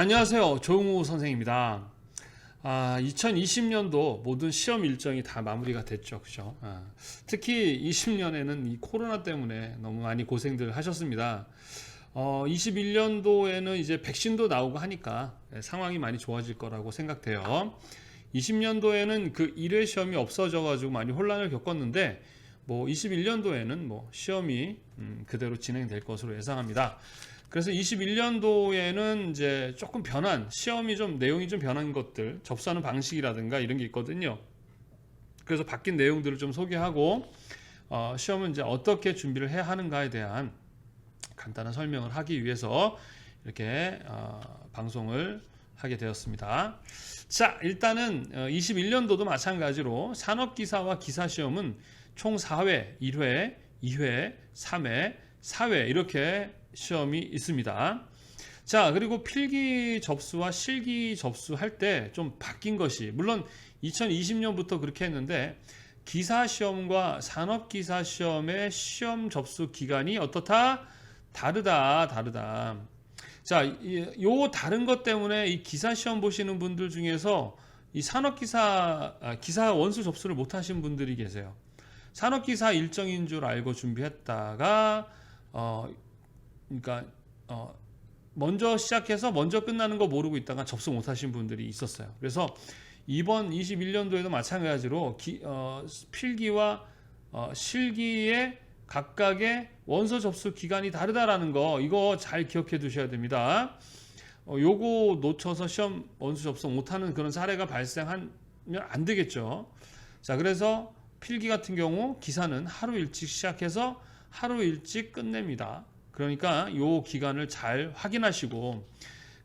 안녕하세요. 조용우 선생입니다. 2020년도 모든 시험 일정이 다 마무리가 됐죠. 그죠? 특히 20년에는 이 코로나 때문에 너무 많이 고생들 하셨습니다. 21년도에는 이제 백신도 나오고 하니까 상황이 많이 좋아질 거라고 생각돼요. 20년도에는 그 1회 시험이 없어져 가지고 많이 혼란을 겪었는데 21년도에는 시험이 그대로 진행될 것으로 예상합니다. 그래서 21년도에는 이제 조금 변한 시험이 좀 내용이 좀 변한 것들, 접수하는 방식이라든가 이런 게 있거든요. 그래서 바뀐 내용들을 좀 소개하고 시험은 이제 어떻게 준비를 해야 하는가에 대한 간단한 설명을 하기 위해서 이렇게 방송을 하게 되었습니다. 자, 일단은 21년도도 마찬가지로 산업기사와 기사시험은 총 4회, 1회, 2회, 3회, 4회 이렇게 시험이 있습니다. 자, 그리고 필기 접수와 실기 접수할 때 좀 바뀐 것이, 물론 2020년부터 그렇게 했는데 기사시험과 산업기사시험의 시험 접수 기간이 어떻다? 다르다. 자, 요 다른 것 때문에 이 기사시험 보시는 분들 중에서 이 기사 원수 접수를 못 하신 분들이 계세요. 산업기사 일정인 줄 알고 준비했다가 그러니까 먼저 시작해서 먼저 끝나는 거 모르고 있다가 접수 못 하신 분들이 있었어요. 그래서 이번 21년도에도 마찬가지로 필기와 실기의 각각의 원서 접수 기간이 다르다라는 거, 이거 잘 기억해 두셔야 됩니다. 요거 놓쳐서 시험 원서 접수 못하는 그런 사례가 발생하면 안 되겠죠. 자, 그래서 필기 같은 경우 기사는 하루 일찍 시작해서 하루 일찍 끝냅니다. 그러니까 요 기간을 잘 확인하시고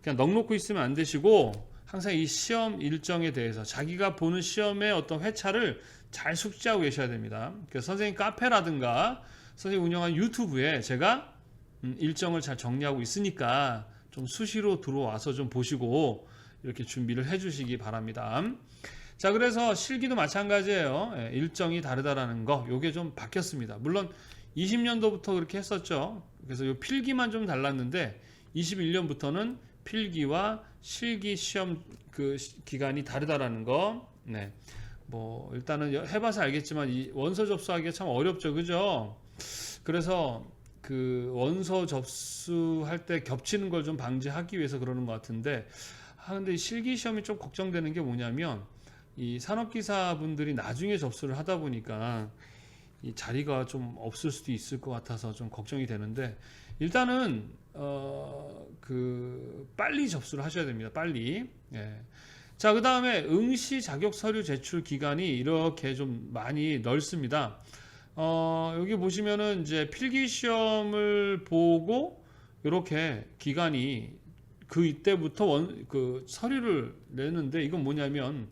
그냥 넋놓고 있으면 안 되시고 항상 이 시험 일정에 대해서 자기가 보는 시험의 어떤 회차를 잘 숙지하고 계셔야 됩니다. 그래서 선생님 카페라든가 선생님 운영한 유튜브에 제가 일정을 잘 정리하고 있으니까 좀 수시로 들어와서 좀 보시고 이렇게 준비를 해 주시기 바랍니다. 자, 그래서 실기도 마찬가지예요. 일정이 다르다라는 거, 요게 좀 바뀌었습니다. 물론 20년도부터 그렇게 했었죠. 그래서 요 필기만 좀 달랐는데 21년부터는 필기와 실기 시험 그 기간이 다르다라는 거. 네. 일단은 해봐서 알겠지만 이 원서 접수하기가 참 어렵죠. 그죠? 그래서 그 원서 접수할 때 겹치는 걸 좀 방지하기 위해서 그러는 것 같은데, 근데 실기 시험이 좀 걱정되는 게 뭐냐면 이 산업기사 분들이 나중에 접수를 하다 보니까 이 자리가 좀 없을 수도 있을 것 같아서 좀 걱정이 되는데, 일단은 빨리 접수를 하셔야 됩니다. 빨리. 예. 자, 그 다음에 응시 자격 서류 제출 기간이 이렇게 좀 많이 넓습니다. 여기 보시면은 이제 필기 시험을 보고 이렇게 기간이 이때부터 서류를 내는데, 이건 뭐냐면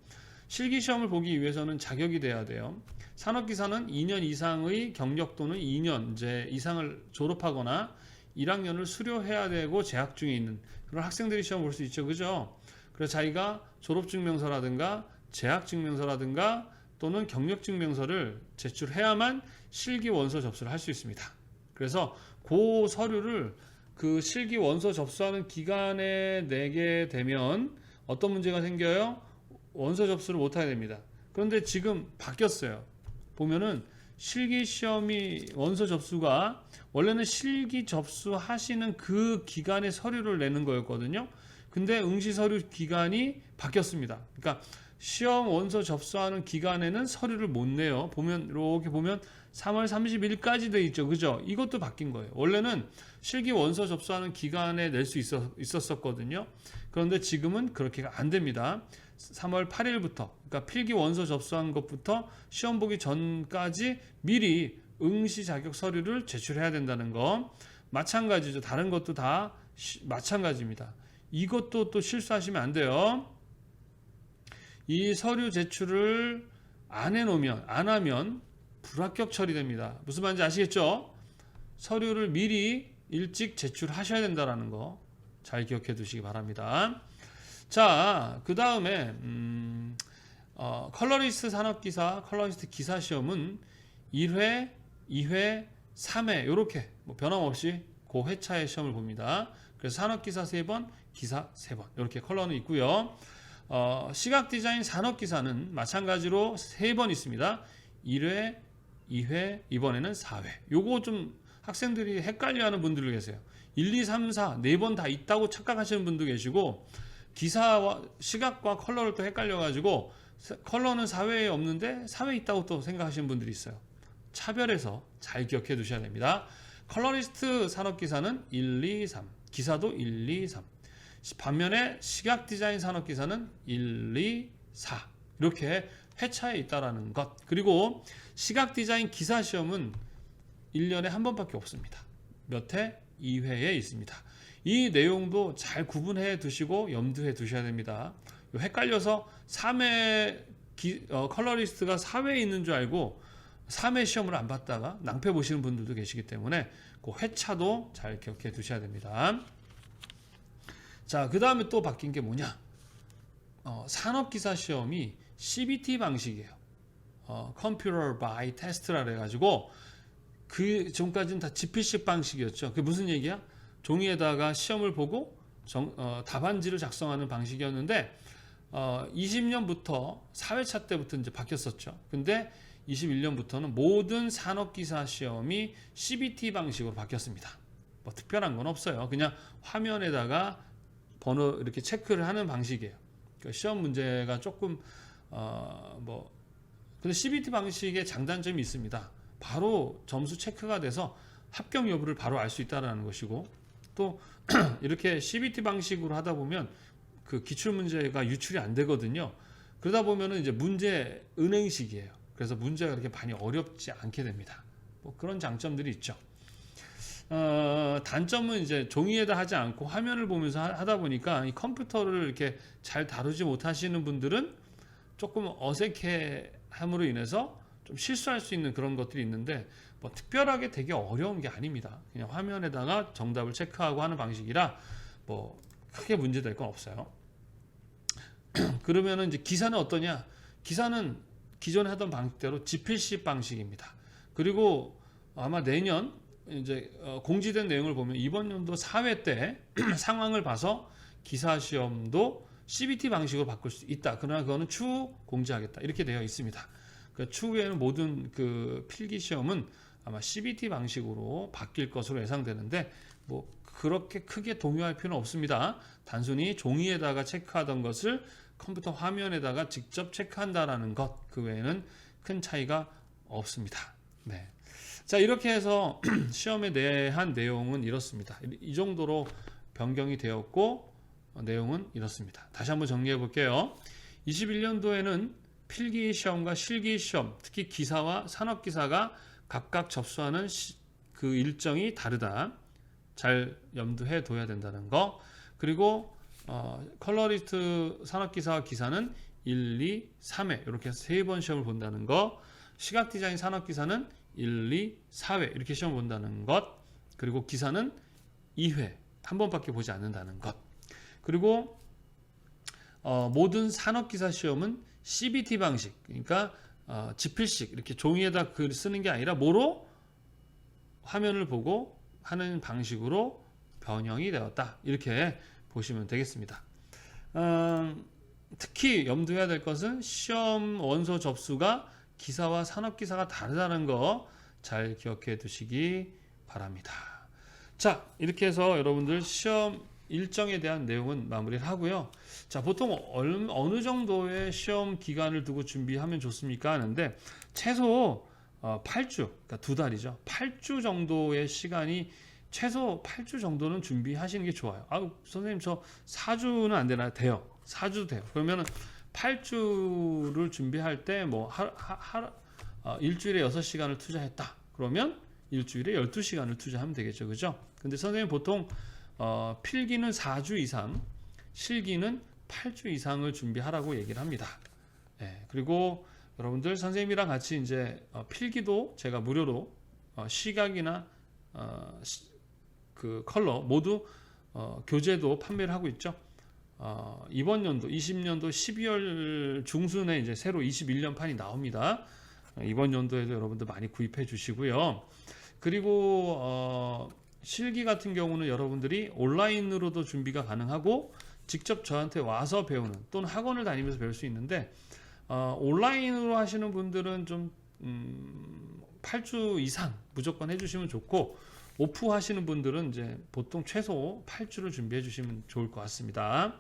실기 시험을 보기 위해서는 자격이 돼야 돼요. 산업기사는 2년 이상의 경력 또는 2년 이제 이상을 졸업하거나 1학년을 수료해야 되고 재학 중에 있는 그런 학생들이 시험 볼 수 있죠. 그죠? 그래서 자기가 졸업증명서라든가 재학증명서라든가 또는 경력증명서를 제출해야만 실기 원서 접수를 할 수 있습니다. 그래서 그 서류를 그 실기 원서 접수하는 기간에 내게 되면 어떤 문제가 생겨요? 원서 접수를 못하게 됩니다. 그런데 지금 바뀌었어요. 보면은 실기 시험이 원서 접수가 원래는 실기 접수하시는 그 기간에 서류를 내는 거였거든요. 근데 응시 서류 기간이 바뀌었습니다. 그러니까 시험 원서 접수하는 기간에는 서류를 못 내요. 이렇게 보면 3월 30일까지 돼 있죠. 그죠? 이것도 바뀐 거예요. 원래는 실기 원서 접수하는 기간에 낼 수 있었거든요. 그런데 지금은 그렇게가 안 됩니다. 3월 8일부터, 그러니까 필기 원서 접수한 것부터 시험 보기 전까지 미리 응시 자격 서류를 제출해야 된다는 거. 마찬가지죠. 다른 것도 다 마찬가지입니다. 이것도 또 실수하시면 안 돼요. 이 서류 제출을 안 하면 불합격 처리됩니다. 무슨 말인지 아시겠죠? 서류를 미리 일찍 제출하셔야 된다는 거 잘 기억해 두시기 바랍니다. 자, 그 다음에 컬러리스트 산업기사, 컬러리스트 기사시험은 1회, 2회, 3회 이렇게 변함없이 그 회차의 시험을 봅니다. 그래서 산업기사 3번, 기사 3번 이렇게 컬러는 있고요. 시각디자인 산업기사는 마찬가지로 3번 있습니다. 1회, 2회, 이번에는 4회. 요거 좀 학생들이 헷갈려하는 분들 계세요. 1, 2, 3, 4 4번 다 있다고 착각하시는 분도 계시고, 기사와 시각과 컬러를 또 헷갈려가지고 컬러는 4회에 없는데 4회 있다고 또 생각하시는 분들이 있어요. 차별해서 잘 기억해 두셔야 됩니다. 컬러리스트 산업기사는 1, 2, 3, 기사도 1, 2, 3. 반면에 시각디자인 산업기사는 1, 2, 4 이렇게 회차에 있다라는 것. 그리고 시각디자인 기사 시험은 1년에 한 번밖에 없습니다. 몇 회? 2회에 있습니다. 이 내용도 잘 구분해 두시고 염두해 두셔야 됩니다. 헷갈려서 3회 컬러리스트가 4회에 있는 줄 알고 3회 시험을 안 봤다가 낭패 보시는 분들도 계시기 때문에 그 회차도 잘 기억해 두셔야 됩니다. 자, 그 다음에 또 바뀐 게 뭐냐? 산업기사 시험이 CBT 방식이에요. Computer by Test라 그래가지고 그 전까지는 다 지필식 방식이었죠. 그게 무슨 얘기야? 종이에다가 시험을 보고 답안지를 작성하는 방식이었는데 20년부터 4회차 때부터 이제 바뀌었었죠. 근데 21년부터는 모든 산업기사 시험이 CBT 방식으로 바뀌었습니다. 뭐 특별한 건 없어요. 그냥 화면에다가 번호 이렇게 체크를 하는 방식이에요. 그러니까 시험 문제가 조금 근데 CBT 방식의 장단점이 있습니다. 바로 점수 체크가 돼서 합격 여부를 바로 알 수 있다는 것이고, 또 이렇게 CBT 방식으로 하다 보면 그 기출 문제가 유출이 안 되거든요. 그러다 보면은 이제 문제 은행식이에요. 그래서 문제가 그렇게 많이 어렵지 않게 됩니다. 뭐 그런 장점들이 있죠. 단점은 이제 종이에다 하지 않고 화면을 보면서 하다 보니까 이 컴퓨터를 이렇게 잘 다루지 못하시는 분들은 조금 어색해함으로 인해서 좀 실수할 수 있는 그런 것들이 있는데, 뭐 특별하게 되게 어려운 게 아닙니다. 그냥 화면에다가 정답을 체크하고 하는 방식이라 뭐 크게 문제될 건 없어요. 그러면은 이제 기사는 어떠냐? 기사는 기존에 하던 방식대로 지필식 방식입니다. 그리고 아마 내년 이제 공지된 내용을 보면 이번 연도 4회 때 상황을 봐서 기사 시험도 CBT 방식으로 바꿀 수 있다. 그러나 그거는 추후 공지하겠다. 이렇게 되어 있습니다. 그 추후에는 모든 그 필기 시험은 아마 CBT 방식으로 바뀔 것으로 예상되는데, 뭐 그렇게 크게 동요할 필요는 없습니다. 단순히 종이에다가 체크하던 것을 컴퓨터 화면에다가 직접 체크한다라는 것, 그 외에는 큰 차이가 없습니다. 네. 자, 이렇게 해서 시험에 대한 내용은 이렇습니다. 이 정도로 변경이 되었고 내용은 이렇습니다. 다시 한번 정리해 볼게요. 21년도에는 필기 시험과 실기 시험, 특히 기사와 산업기사가 각각 접수하는 그 일정이 다르다. 잘 염두해 둬야 된다는 거. 그리고 컬러리스트 산업기사와 기사는 1, 2, 3회 이렇게 3번 시험을 본다는 거. 시각디자인 산업기사는 1, 2, 4회 이렇게 시험 본다는 것. 그리고 기사는 2회 한 번밖에 보지 않는다는 것. 그리고 모든 산업기사 시험은 CBT 방식, 그러니까 지필식 이렇게 종이에다 글 쓰는 게 아니라 뭐로 화면을 보고 하는 방식으로 변형이 되었다. 이렇게 보시면 되겠습니다. 특히 염두해야 될 것은 시험 원서 접수가 기사와 산업기사가 다르다는 거 잘 기억해 두시기 바랍니다. 자, 이렇게 해서 여러분들 시험 일정에 대한 내용은 마무리를 하고요. 자, 보통 어느 정도의 시험 기간을 두고 준비하면 좋습니까 하는데, 최소 8주, 그러니까 2달이죠. 8주 정도의 시간이, 최소 8주 정도는 준비하시는 게 좋아요. 선생님 저 4주는 안 되나요? 돼요. 4주 돼요. 그러면은 8주를 준비할 때 뭐 일주일에 6시간을 투자했다. 그러면 일주일에 12시간을 투자하면 되겠죠. 그죠? 근데 선생님 보통 필기는 4주 이상, 실기는 8주 이상을 준비하라고 얘기를 합니다. 네, 그리고 여러분들 선생님이랑 같이 이제 필기도 제가 무료로 시각이나 그 컬러 모두 교재도 판매를 하고 있죠. 이번 연도 20년도 12월 중순에 이제 새로 21년 판이 나옵니다. 이번 연도에도 여러분들 많이 구입해 주시고요. 그리고 실기 같은 경우는 여러분들이 온라인으로도 준비가 가능하고 직접 저한테 와서 배우는 또는 학원을 다니면서 배울 수 있는데 온라인으로 하시는 분들은 좀 8주 이상 무조건 해주시면 좋고 오프 하시는 분들은 이제 보통 최소 8주를 준비해 주시면 좋을 것 같습니다.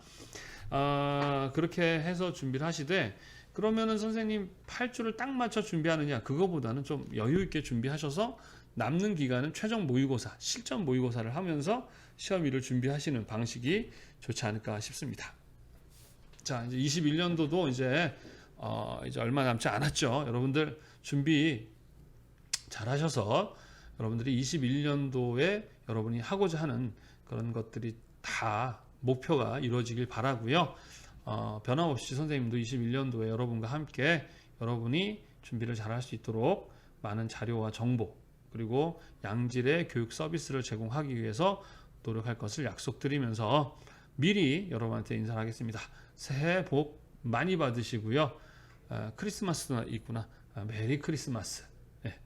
그렇게 해서 준비를 하시되 그러면은 선생님 8주를 딱 맞춰 준비하느냐, 그거보다는 좀 여유 있게 준비하셔서 남는 기간은 최종 모의고사, 실전 모의고사를 하면서 시험일을 준비하시는 방식이 좋지 않을까 싶습니다. 자, 이제 21년도도 이제 얼마 남지 않았죠. 여러분들 준비 잘 하셔서 여러분들이 21년도에 여러분이 하고자 하는 그런 것들이 다 목표가 이루어지길 바라고요. 변함없이 선생님도 21년도에 여러분과 함께 여러분이 준비를 잘 할 수 있도록 많은 자료와 정보 그리고 양질의 교육 서비스를 제공하기 위해서 노력할 것을 약속드리면서 미리 여러분한테 인사를 하겠습니다. 새해 복 많이 받으시고요. 크리스마스도 있구나. 메리 크리스마스. 네.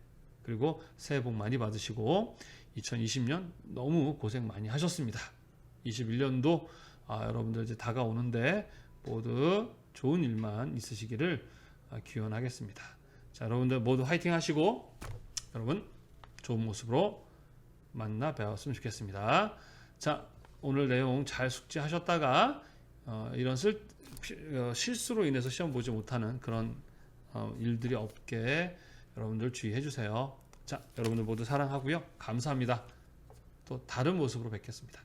그리고 새해 복 많이 받으시고 2020년 너무 고생 많이 하셨습니다. 21년도 여러분들 이제 다가오는데 모두 좋은 일만 있으시기를 기원하겠습니다. 자, 여러분들 모두 화이팅 하시고 여러분 좋은 모습으로 만나 뵈었으면 좋겠습니다. 자, 오늘 내용 잘 숙지하셨다가 이런 실수로 인해서 시험 보지 못하는 그런 일들이 없게 여러분들 주의해 주세요. 자, 여러분들 모두 사랑하고요. 감사합니다. 또 다른 모습으로 뵙겠습니다.